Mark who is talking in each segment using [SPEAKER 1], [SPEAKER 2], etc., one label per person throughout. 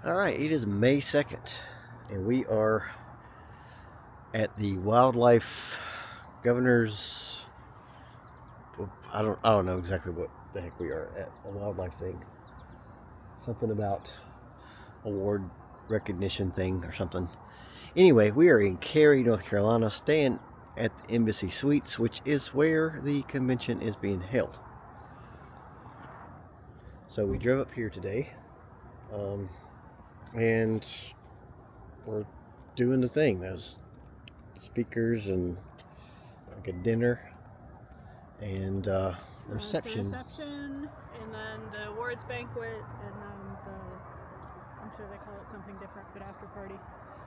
[SPEAKER 1] All right, it is May 2nd, and we are at the wildlife governor's. I don't know exactly what the heck we are at. A wildlife thing, something about award recognition thing or something. Anyway, we are in Cary, North Carolina, staying at the Embassy Suites, which is where the convention is being held. So we drove up here today, and we're doing the thing. There's speakers and like a dinner and reception.
[SPEAKER 2] It's the reception, and then the awards banquet, and then I'm sure they call it something different, but after party.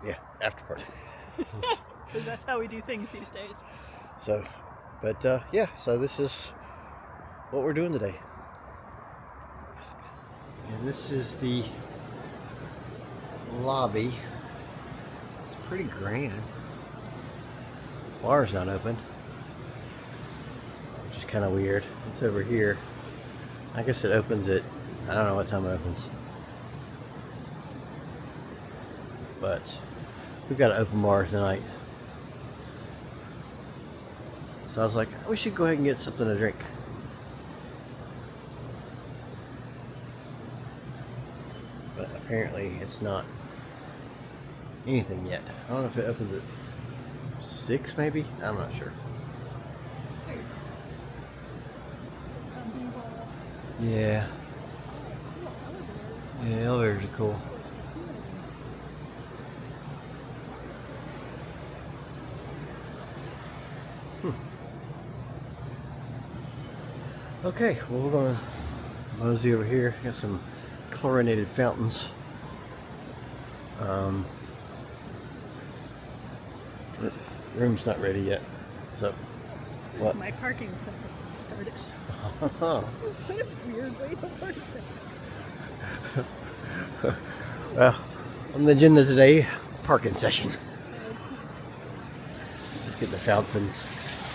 [SPEAKER 1] Yeah, after party.
[SPEAKER 2] Because that's how we do things these days.
[SPEAKER 1] So, but yeah, so this is what we're doing today. And this is the lobby. It's pretty grand. Bar's not open, which is kind of weird. It's over here. I guess it opens at, I don't know what time it opens. But we've got an open bar tonight. So I was like, we should go ahead and get something to drink. But apparently it's not anything yet. I don't know if it opens at 6 maybe? I'm not sure. Yeah. Yeah, elevators are cool. Okay, well we're gonna mosey over here. Got some chlorinated fountains. Room's not ready yet. So what?
[SPEAKER 2] My parking session started. Weird way to park that.
[SPEAKER 1] Well, on the agenda today, parking session. Let's get the fountains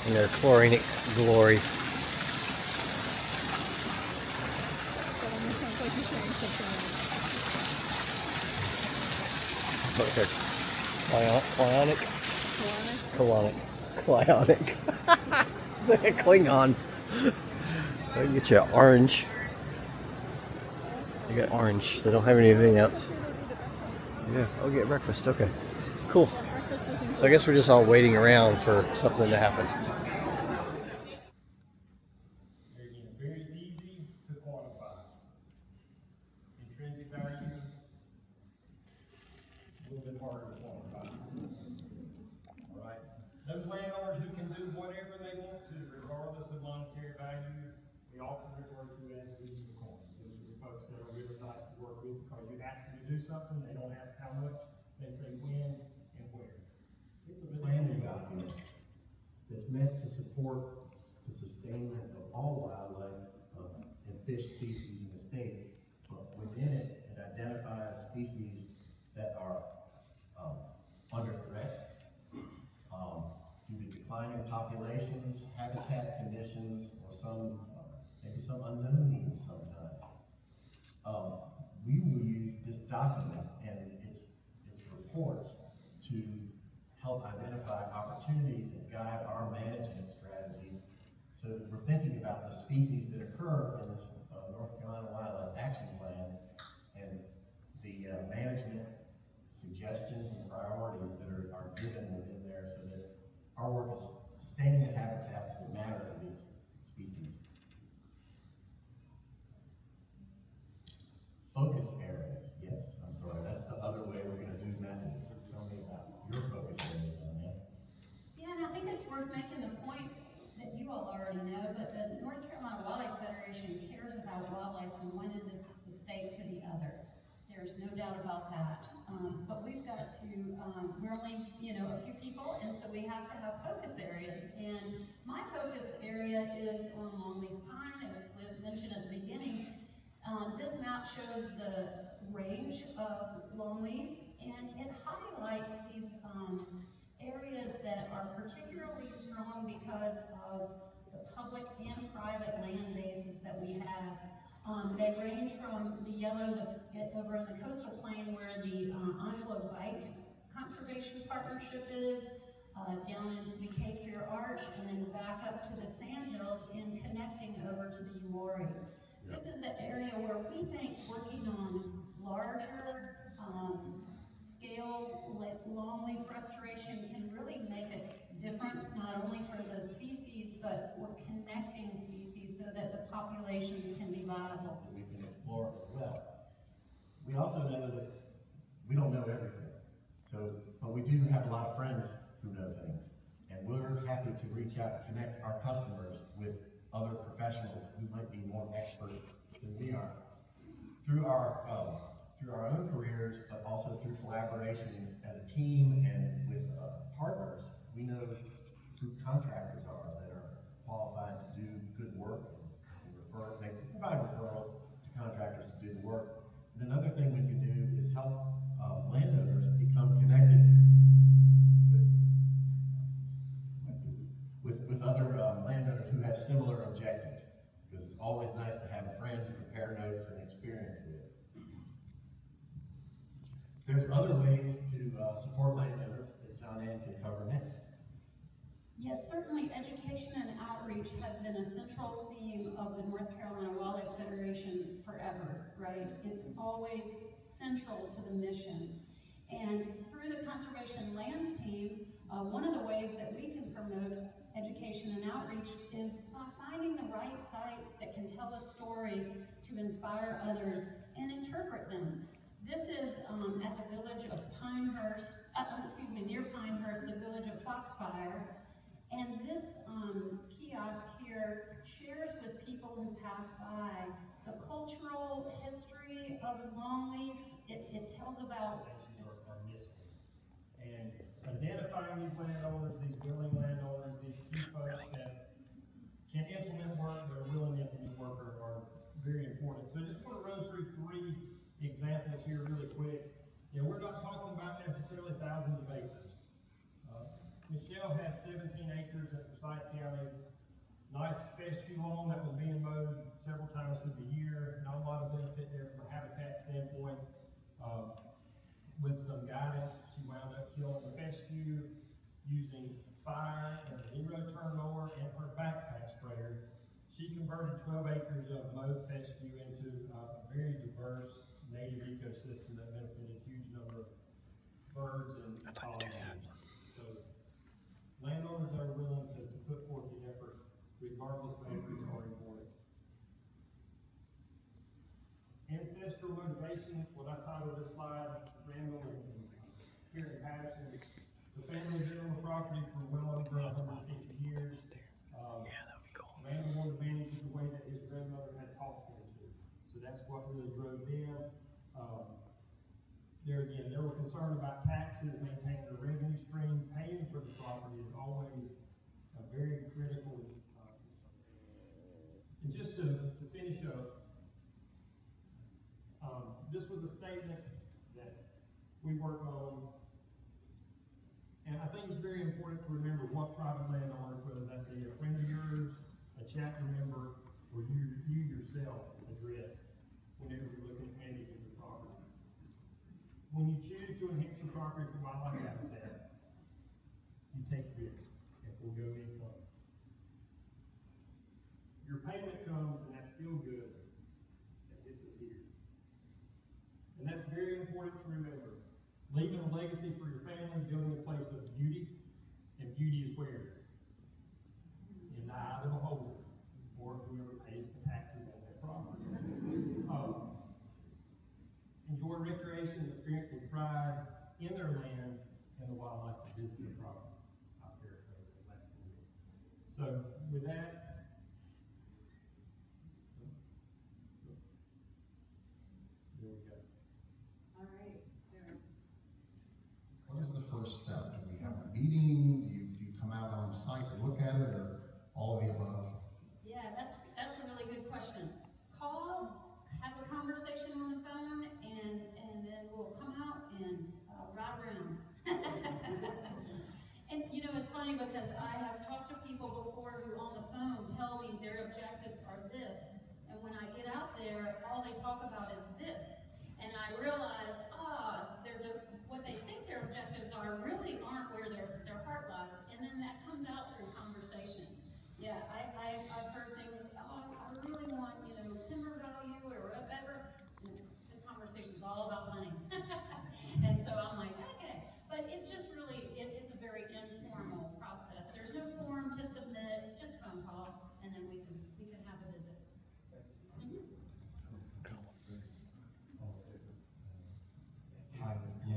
[SPEAKER 1] in their chlorinic glory.
[SPEAKER 2] That almost sounds like you're saying something else.
[SPEAKER 1] Okay. Clyonic? Clyonic. It's like a Klingon. I can get you an orange. You got orange. They don't have anything else. Yeah, I'll get breakfast. Okay. Cool. So I guess we're just all waiting around for something to happen.
[SPEAKER 3] Very easy to quantify. Intrinsic value, a little bit harder to quantify. All right. Those landowners who can do whatever they want to, regardless of monetary value, we often refer to as the unicorns. Those are the folks that are really nice to work with because you ask them to do something, they don't ask how much, they say when and where.
[SPEAKER 4] It's a planning document that's meant to support the sustainment of all wildlife and fish species in the state. But within it, it identifies species that are under threat due to declining populations, habitat conditions, or some maybe some unknown needs sometimes. We will use this document and its reports to help identify opportunities and guide our management strategies. So we're thinking about the species that occur in this North Carolina Wildlife Action Plan and the management suggestions and priorities that are given within there so that our work is sustaining the habitats that matter for these species. Focus areas, yes, I'm sorry, that's the other way we're going to do methods. Tell me about your focus areas on that.
[SPEAKER 5] Yeah, and I think it's worth making the point that you all already know, but the North Carolina Wildlife Federation cares about wildlife from one end of the state to the other. There's no doubt about that. But we've got to, we're only, a few people, and so we have to have focus areas. And my focus area is on longleaf pine, as Liz mentioned at the beginning. This map shows the range of longleaf, and it highlights these areas that are particularly strong because of the public and private land bases that we have. They range from the yellow over in the coastal plain Light Conservation Partnership is, down into the Cape Fear Arch, and then back up to the Sandhills and connecting over to the Uwharries. This is the area where we think working on larger scale longleaf restoration can really make a difference, not only for the species, but for connecting species so that the populations can be viable.
[SPEAKER 4] That we can explore as well. We also know that we don't know everything. But we do have a lot of friends who know things. And we're happy to reach out and connect our customers with other professionals who might be more expert than we are. Through our own careers, but also through collaboration as a team and with partners, we know who contractors are that are qualified to do good work and provide referrals to contractors to do the work. And another thing we can do is help landowners become connected with other landowners who have similar objectives, because it's always nice to have a friend to compare notes and experience with. There's other ways to support landowners that John Ann can cover next.
[SPEAKER 5] Yes, certainly education and outreach has been a central theme of the North Carolina Wildlife Federation forever, right? It's always central to the mission. And through the Conservation Lands team, one of the ways that we can promote education and outreach is by finding the right sites that can tell a story to inspire others and interpret them. This is at the village of Pinehurst, near Pinehurst, the village of Foxfire. And this kiosk here shares with people who pass by the cultural history of longleaf. It tells about
[SPEAKER 3] Are missing. And identifying these landowners, these willing landowners, these key folks that can implement work, that are willing to implement work are very important. So I just want to run through 3 examples here really quick. You know, we're not talking about necessarily thousands of acres. Michelle had 17 acres at Forsyth County. Nice fescue lawn that was being mowed several times through the year. Not a lot of benefit there from a habitat standpoint. With some guidance, she wound up killing the fescue using fire and a 0-turn mower and her backpack sprayer. She converted 12 acres of mowed fescue into a very diverse native ecosystem that benefited a huge number of birds and pollinators. So landowners that are willing to put forth the effort, regardless of acreage, are important. Ancestral motivation, what I titled this slide, Randall and Cary Patterson. The family had been on the property for well over 150 years.
[SPEAKER 1] That'd be cool.
[SPEAKER 3] Randall wanted to manage it the way that his grandmother had taught him to. So that's what really drove them. There again, they were concerned about taxes, maintaining a revenue stream. Paying for the property is always a very critical and just to finish up, this was a statement that we work on, and I think it's very important to remember what private landowners, whether that be a friend of yours, a chapter member, or you yourself address whenever you're looking at managing your property. When you choose to enhance your property for wildlife habitat, you take risks and forego income. Your payment comes, and that feel good that gets us here. And that's very important to remember. Leaving a legacy for your family, building a place of beauty, and beauty is where? In the eye of the beholder, or whoever pays the taxes on that property. Enjoy recreation, experience, and pride in their land and the wildlife that visit their property. I'll paraphrase that last little bit. So with that, there we go.
[SPEAKER 6] All right, Sarah.
[SPEAKER 7] What is the first step? Do we have a meeting? Do you come out on site and look at it, or all of the above?
[SPEAKER 5] Yeah, that's a really good question. Call, have a conversation on the phone, and then we'll come out and ride around. And you know, it's funny because I have talked to people before who on the phone tell me their objectives are this, and when I get out there, all they talk about is this, and I realize, what they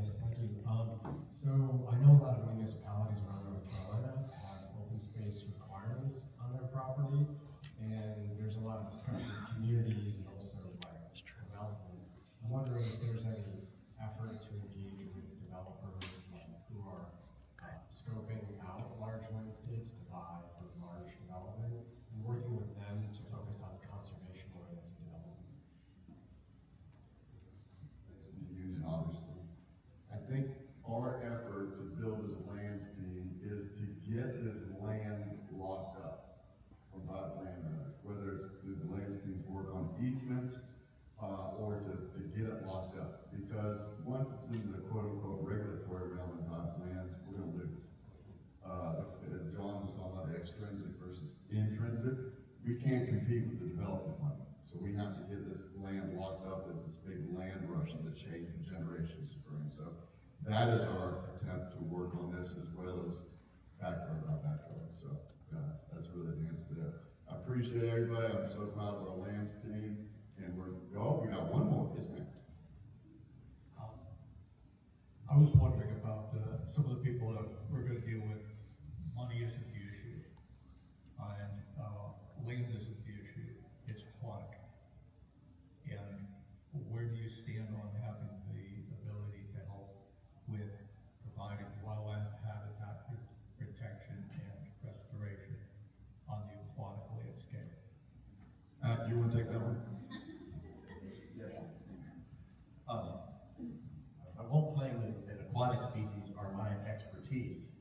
[SPEAKER 8] Yes, thank you. So I know a lot of municipalities around North Carolina have open space requirements on their property, and there's a lot of discussion of communities and also like development. I'm wondering if there's any effort to engage with developers who are scoping out large landscapes to buy for large development and working with them to focus on conservation-oriented development.
[SPEAKER 7] Union, obviously. I think our effort to build this lands team is to get this land locked up for private landowners, whether it's through the lands team's work on easements, or to get it locked up. Because once it's in the quote-unquote regulatory realm of private lands, we're gonna lose. John was talking about extrinsic versus intrinsic. We can't compete with the development money. So we have to get this land locked up as this big land rush that changed the generations to bring. So that is our attempt to work on this as well as backyard by backyard. So that's really the answer there. I appreciate everybody. I'm so proud of our lands team. And we got one more, yes ma'am.
[SPEAKER 9] I was wondering about some of the people that we're going to deal with. Money isn't the issue, and land isn't the issue. It's aquatic. And where do you stand on having the ability to help with providing wildlife habitat protection and restoration on the aquatic landscape?
[SPEAKER 7] You want to take that one?
[SPEAKER 4] I won't claim that aquatic species are my expertise,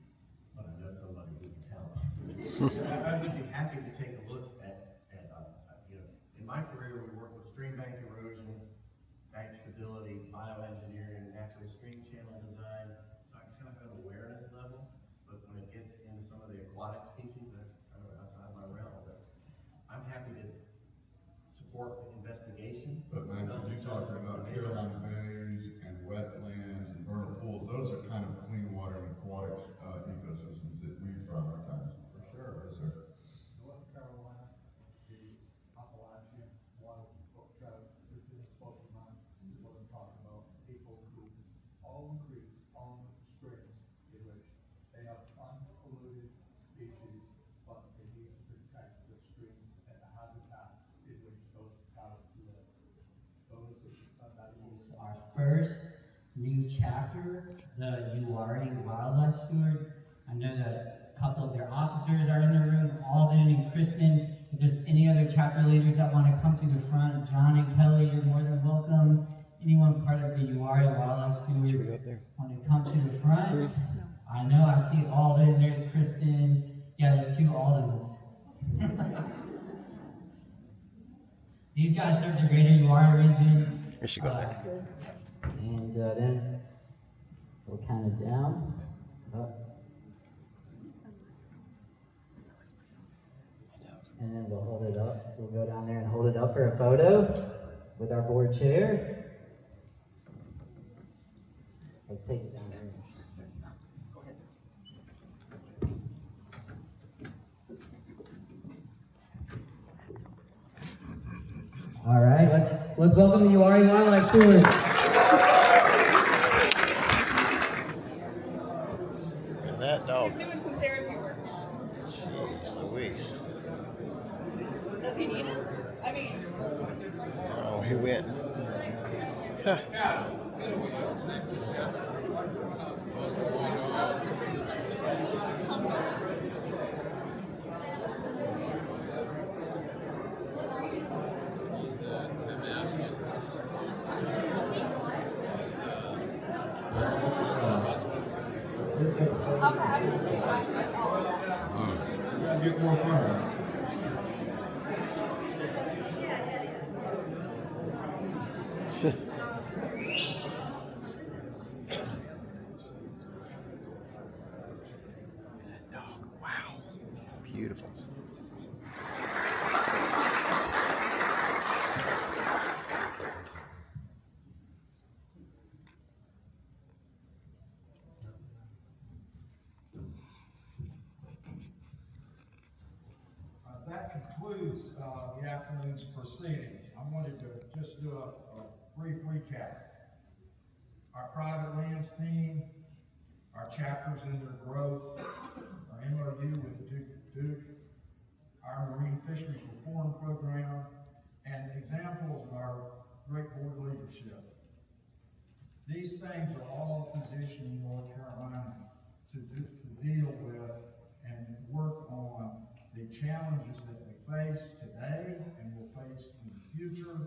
[SPEAKER 4] but I know somebody who can help. I would be happy to take a look at in my career we work with stream bank erosion, bank stability, bioengineering, natural stream channel design, so I kind of have an awareness level, but when it gets into some of the aquatic species, that's kind of outside my realm, but I'm happy to support the investigation.
[SPEAKER 7] But man, when you're talking about Carolina bays and wetlands and vernal pools, those are kind of clean water and aquatic ecosystems that we prioritize.
[SPEAKER 4] For sure.
[SPEAKER 7] Yes, sir.
[SPEAKER 10] North Carolina, the Appalachian water trout, this is spoke of mine, is what I'm talking about. People creeks, all streams in which they have unpolluted species, but they need to protect the streams and the habitats in which those trout live.
[SPEAKER 11] Our first new chapter, the URI Wildlife Stewards. I know that a couple of their officers are in the room, Alden and Kristen. If there's any other chapter leaders that want to come to the front, John and Kelly, you're more than welcome. Anyone part of the URI Wildlife Stewards want to come to the front? I know, I see Alden, there's Kristen. Yeah, there's two Aldens. These guys serve the greater URI region.
[SPEAKER 1] We should go there.
[SPEAKER 11] And then we'll count it down. Up. And then we'll hold it up. We'll go down there and hold it up for a photo with our board chair. Let's take it down there. All right, let's welcome the URI Wildlife Stewards.
[SPEAKER 1] And that dog.
[SPEAKER 6] He's doing some therapy work.
[SPEAKER 1] Jeez Louise.
[SPEAKER 6] Does he need it? I mean,
[SPEAKER 1] Oh, he went. Huh.
[SPEAKER 7] Get more fun.
[SPEAKER 1] Dog, wow. Beautiful.
[SPEAKER 3] That concludes the afternoon's proceedings. I wanted to just do a brief recap.
[SPEAKER 10] our private lands team, our chapters in their growth, our MOU with Duke, our marine fisheries reform program, and examples of our great board leadership. These things are all positioning North Carolina to deal with and work on the challenges that we face today and will face in the future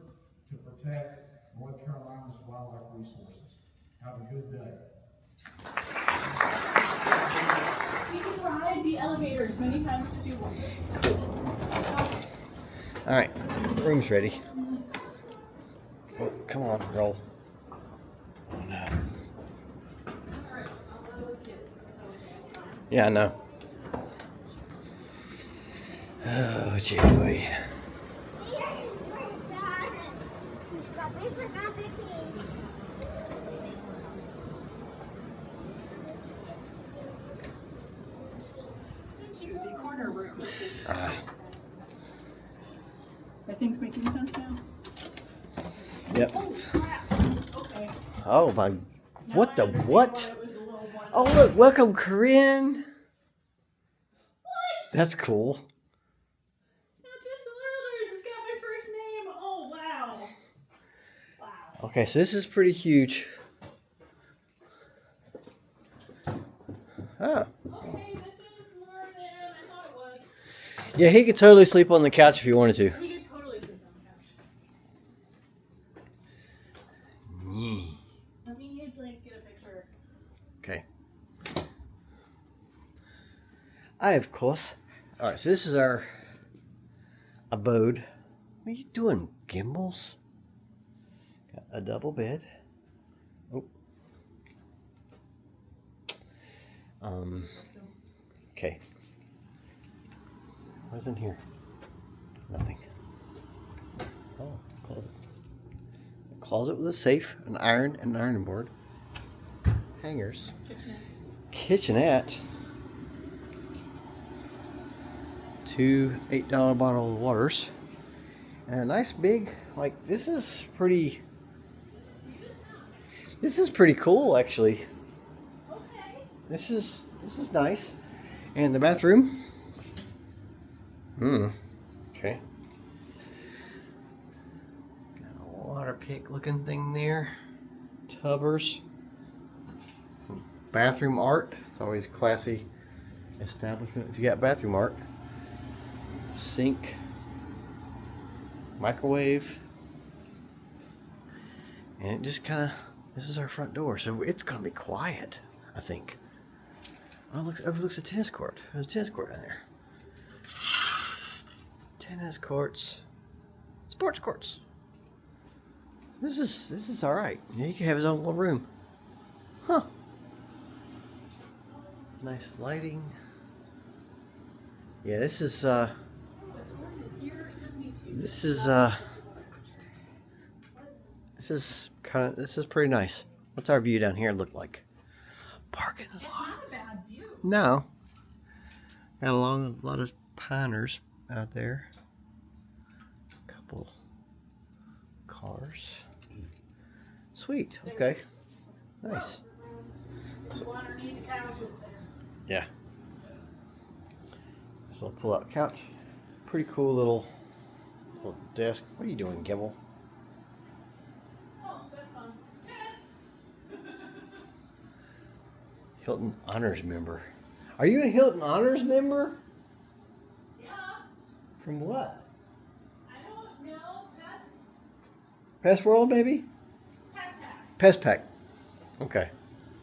[SPEAKER 10] to protect North Carolina's wildlife resources. Have a good day.
[SPEAKER 2] You can ride the elevators many times as you want.
[SPEAKER 1] All right, room's ready. Oh, come on, roll. Oh, no. Yeah, I know. Oh, joy.
[SPEAKER 2] The corner room.
[SPEAKER 1] Ah,
[SPEAKER 2] Are things making sense now?
[SPEAKER 1] yep.
[SPEAKER 2] Oh, crap. Okay.
[SPEAKER 1] Oh my,
[SPEAKER 2] Now
[SPEAKER 1] what
[SPEAKER 2] I
[SPEAKER 1] the
[SPEAKER 2] understand
[SPEAKER 1] what?
[SPEAKER 2] why it was a little one.
[SPEAKER 1] Oh look, welcome Corinne.
[SPEAKER 2] What?
[SPEAKER 1] That's cool.
[SPEAKER 2] It's not just the Oilers. It's got my first name. Oh, wow. Wow.
[SPEAKER 1] Okay, so this is pretty huge. Oh.
[SPEAKER 2] Okay, this is more than I thought it was.
[SPEAKER 1] Yeah, he could totally sleep on the couch if he wanted to.
[SPEAKER 2] We could totally sleep on the couch. Let me like get a picture.
[SPEAKER 1] Okay. Of course. Alright, so this is our abode. What are you doing, Gimbals? Got a double bed. Oh. Okay. What's in here? Nothing. Oh, closet. A closet with a safe, an iron, and an ironing board. Hangers. Kitchenette. 2 $8 bottle of waters. And a nice big, like, this is pretty cool actually.
[SPEAKER 2] Okay.
[SPEAKER 1] This is nice. And the bathroom. Okay. Got a water pick looking thing there. Tubbers. Bathroom art. It's always a classy establishment if you got bathroom art. Sink. Microwave. And it just kind of, this is our front door, so it's going to be quiet, I think. Oh, look, overlooks a tennis court. There's a tennis court down there. Tennis courts. Sports courts. This is all right. Yeah, he can have his own little room. Huh. Nice lighting. Yeah, this is pretty nice. What's our view down here look like? Parking is
[SPEAKER 2] It's not a bad view.
[SPEAKER 1] No. Got a lot of piners out there. A couple cars. Sweet. Okay. Nice.
[SPEAKER 2] The water need the couches there.
[SPEAKER 1] Yeah. So I'll pull out the couch. Pretty cool little desk. What are you doing, Gibble?
[SPEAKER 2] Oh, that's fun.
[SPEAKER 1] Hilton Honors member. Are you a Hilton Honors member?
[SPEAKER 2] Yeah.
[SPEAKER 1] From what?
[SPEAKER 2] I don't know.
[SPEAKER 1] Pest World, maybe?
[SPEAKER 2] Pest Pack.
[SPEAKER 1] Pest Pack. Okay.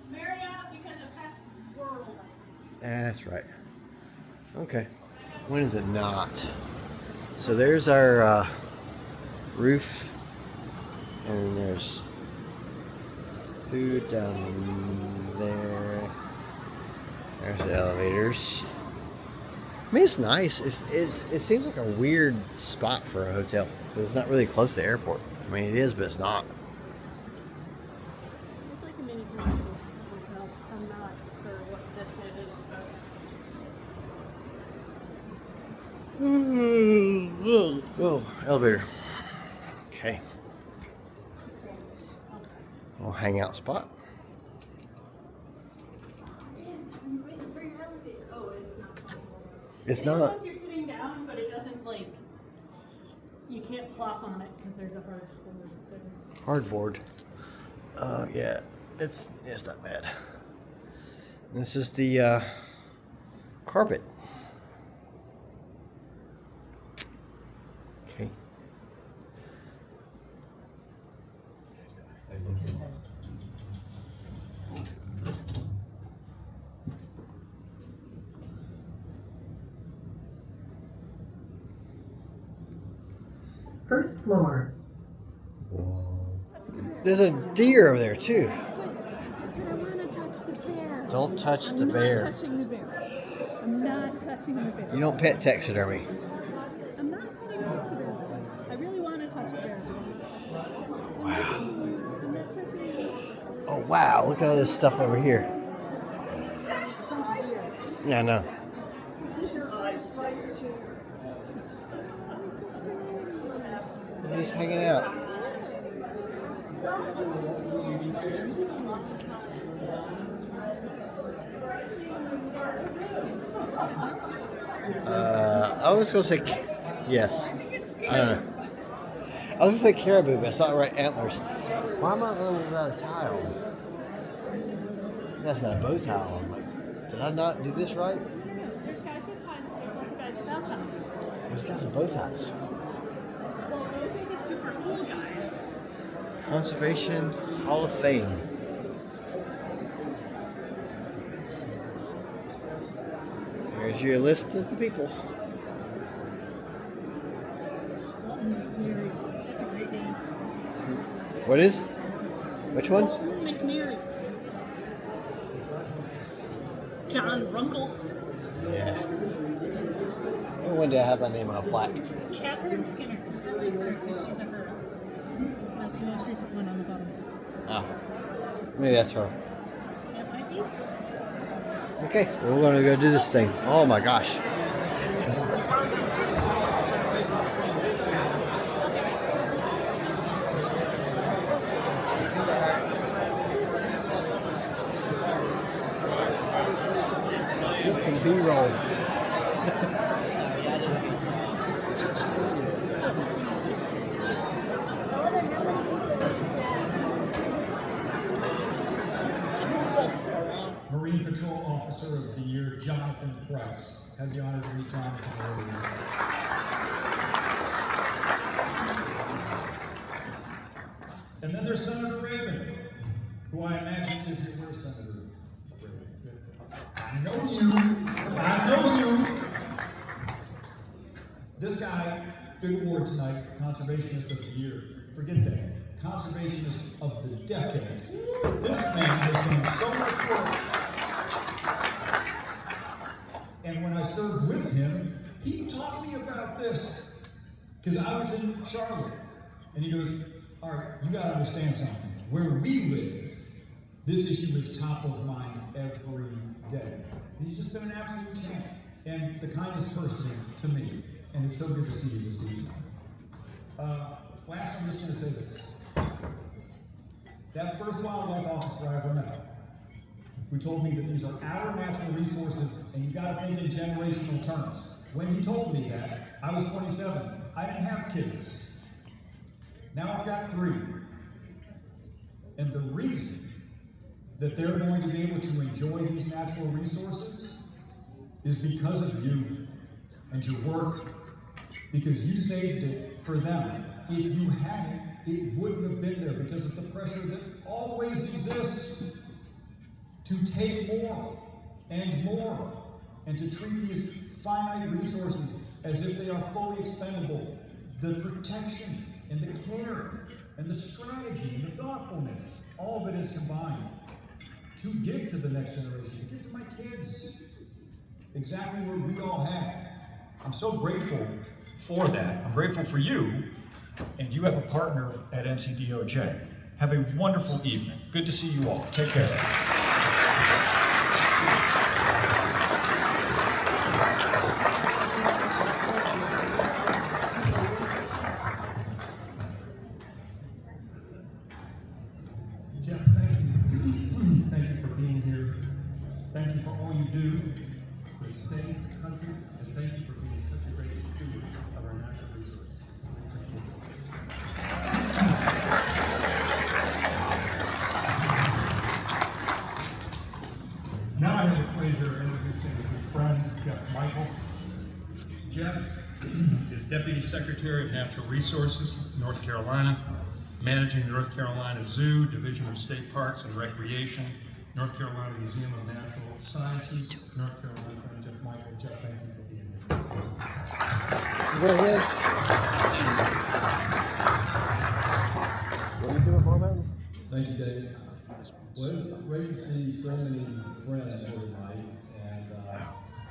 [SPEAKER 2] Marriott because of Pest World, I think.
[SPEAKER 1] That's right. Okay. When is it not? So there's our roof, and there's food down there. There's the elevators. I mean, it's nice. It seems like a weird spot for a hotel. It's not really close to the airport. I mean, it is, but it's not.
[SPEAKER 2] It's like a mini commercial hotel. I'm not sure what this is, but
[SPEAKER 1] Oh, elevator. Okay. We'll hangout spot.
[SPEAKER 2] Oh, it's not fun.
[SPEAKER 1] It's
[SPEAKER 2] It is
[SPEAKER 1] not.
[SPEAKER 2] once you're sitting down, but it doesn't like, you can't plop on it because there's a hard thing.
[SPEAKER 1] Hardboard. Yeah, it's not bad. This is the carpet. Okay.
[SPEAKER 12] First floor.
[SPEAKER 1] There's a deer over there too.
[SPEAKER 2] But I want to touch the bear.
[SPEAKER 1] Don't touch the
[SPEAKER 2] I'm
[SPEAKER 1] bear.
[SPEAKER 2] not touching the bear. I'm not touching the bear.
[SPEAKER 1] You don't pet taxidermy.
[SPEAKER 2] I'm not petting taxidermy. I really want to touch the bear. I'm not touching you. I'm not touching you.
[SPEAKER 1] Oh wow, look at all this stuff over here.
[SPEAKER 2] There's a bunch of deer.
[SPEAKER 1] Yeah, I know. He's hanging out. I was gonna say yes. I don't know. I was gonna say caribou, but it's not the right antlers. Why am I without a tile? That's not a bow tie on. Like, did I not do this right?
[SPEAKER 2] There's guys with ties, but there's also guys without ties.
[SPEAKER 1] Those guys with bow ties.
[SPEAKER 2] Well, those are the super cool guys.
[SPEAKER 1] Conservation Hall of Fame. There's your list of the people.
[SPEAKER 2] McNary. That's a great name.
[SPEAKER 1] What is? Which one?
[SPEAKER 2] McNary. John Runkle.
[SPEAKER 1] Yeah. No wonder I have my name on a plaque.
[SPEAKER 2] Catherine Skinner. I like her because she's a her. That's the most recent one on the bottom.
[SPEAKER 1] Ah. Maybe that's her.
[SPEAKER 2] It might be.
[SPEAKER 1] Okay, well, we're gonna go do this thing. Oh my gosh. Get some B-roll.
[SPEAKER 13] Marine Patrol Officer of the Year, Jonathan Price. Had the honor to meet Jonathan earlier. And then there's Senator Rabin, who I imagine is your Senator Rabin. I know you. I know you. This guy, big award tonight, Conservationist of the Year. Forget that. Conservationist of the Decade. This man has done so much work. And when I served with him, he taught me about this. Because I was in Charlotte. And he goes, all right, you got to understand something. Where we live, this issue is top of mind every day. And he's just been an absolute champ. And the kindest person to me. And it's so good to see you this evening. Last, I'm just going to say this. That first wildlife officer I ever met, who told me that these are our natural resources and you gotta think in generational terms. When he told me that, I was 27. I didn't have kids. Now I've got 3. And the reason that they're going to be able to enjoy these natural resources is because of you and your work, because you saved it for them. If you hadn't, it wouldn't have been there because of the pressure that always exists to take more and to treat these finite resources as if they are fully expendable. The protection and the care and the strategy and the thoughtfulness, all of it is combined to give to the next generation, to give to my kids exactly what we all have. I'm so grateful for that. I'm grateful for you. And you have a partner at NCDOJ. Have a wonderful evening. Good to see you all. Take care. Jeff,
[SPEAKER 10] Thank you for all you do for the state, the country, and thank you for being such a great steward of our natural resources. We appreciate it. Now I have the pleasure of introducing a good friend, Jeff Michael. Jeff is Deputy Secretary of Natural Resources, North Carolina, managing the North Carolina Zoo, Division of State Parks and Recreation, North Carolina Museum of Natural Sciences, North Carolina friend Jeff Michael. Jeff, thank you for being here.
[SPEAKER 1] Go ahead. What are you doing, Marvin?
[SPEAKER 14] Thank you, David. Well, it's great to see so many friends here tonight. And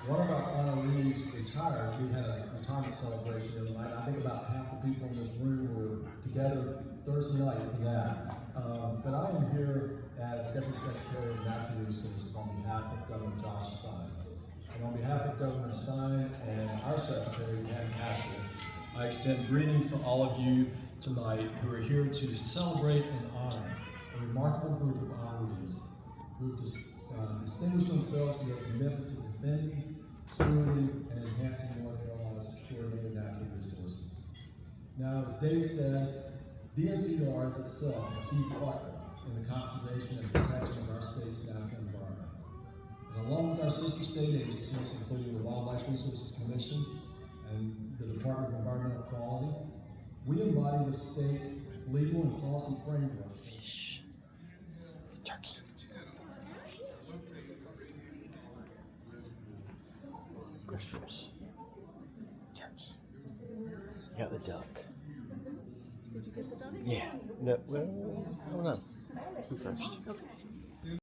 [SPEAKER 14] one of our honorees retired. We had a retirement celebration the other night. I think about half the people in this room were together Thursday night for that. But I am here as Deputy Secretary of Natural Resources on behalf of Governor Josh Stein. And on behalf of Governor Stein and our Secretary, Pam Casher, I extend greetings to all of you tonight who are here to celebrate and honor a remarkable group of honorees who have distinguished themselves for their commitment to defending, stewarding, and enhancing North Carolina's extraordinary natural resources. Now, as Dave said, DNCR is itself a key partner in the conservation and protection of our state's natural environment. And along with our sister state agencies, including the Wildlife Resources Commission and the Department of Environmental Quality, we embody the state's legal and policy framework.
[SPEAKER 1] Fish. Turkey. Mushrooms. Turkey. You got the duck.
[SPEAKER 2] Did you get the donuts?
[SPEAKER 1] Yeah. No, well, I don't know. Who first?
[SPEAKER 2] Okay.